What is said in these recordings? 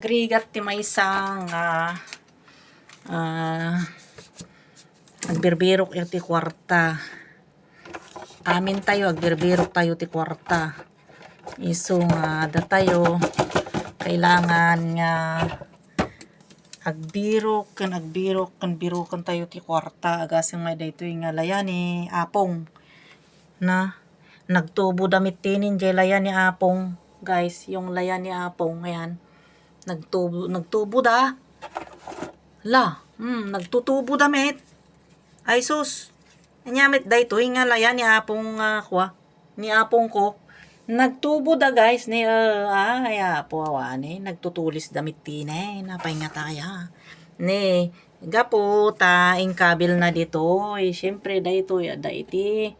Agrigat ti maysang agbirbirok iti kwarta. Amin tayo, agbirbirok tayo ti kwarta. Iso nga datayo kailangan nga agbirok kan birokan tayo ti kwarta. Agasing may daytoy nga layan ni apong na nagtubo damit tinin jay layan ni apong. Guys, yung layan ni apong ayan. Nagtubo da. Nagtutubo damit. Ay sus. Anyamit daytoy nga layan ni apong ni apong ko. Nagtubo da guys ni apo awane nagtutulis damit tine napahinga taya. Ni gapo ta ingkabil na dito. Syempre daytoy iti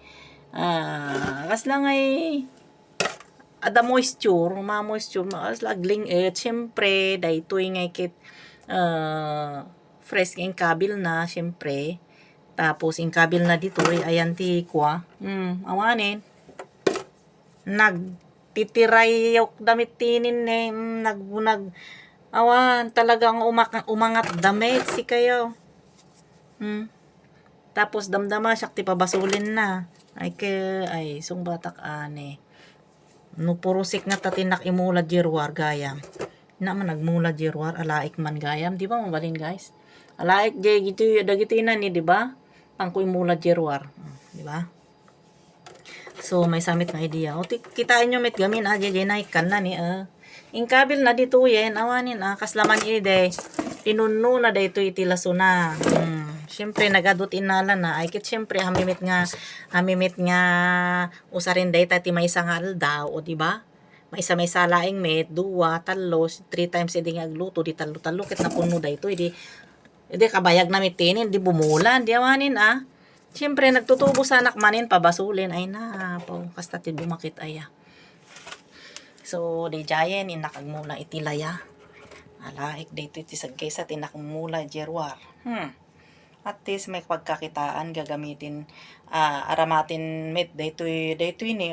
kas lang ay ada moisture, mas lagling syempre daytoy nga kit fresh ng kabil na syempre. Tapos in kabil na dito ayan ti kwa. Awanin. Nagtitiray yok damit tinin awan talagang umangat damit si kayo. Tapos damdama siya ti pabasulin na. Ay sungbatak ane. No purusik nga tatinak imula jirwar gayam. Naman nagmula jirwar alaik man gayam, di ba mabalin guys? Alaik jay gitu dagiti na ni, di ba? Pangko imula jirwar, di ba? So may samit nga idea. O kitain nyo met gamin jay naikan na ni ingkabil na dito yen awanin kaslaman ide. Pinunno na dayto iti lasuna. Siyempre nagadot inala na ay kit siyempre hamimit nga usarin dayta ti maysa nga aldaw o di ba? Maysa laing met 2, 3, 3 times idi nga agluto di talo ket napunno dayto idi kabayag na mitinin di bumulan di awanin Siyempre nagtutubo sa anak manin pabasulin ay na po kasta ti bumakit aya. So di jayen inakagmula iti laya. Alaik dayto iti sagkaysa tinakmula jerwar. At least may pagkakitaan gagamitin aramatin met daytoy ni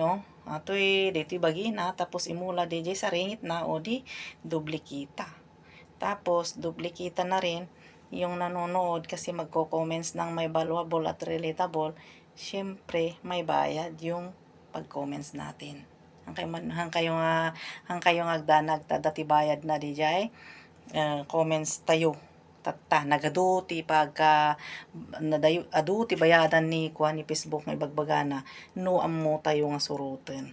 daytoy bagina tapos imula DJ sa ringit na o di duplikita. Tapos duplikita na rin yung nanonood kasi magko-comments ng may valuable at relatable. Syempre may bayad yung pag-comments natin. Hang kayo agdanag tadati bayad na DJ comments tayo tatta nagadu ti pagka adu ti bayadan ni ni Facebook nga ibagbagana no ammo tayo nga suruten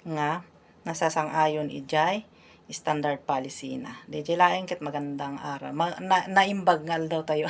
nga nasasang-ayon ijay standard policy na. DJ laeng ket magandang araw. Naimbag ngal daw tayo.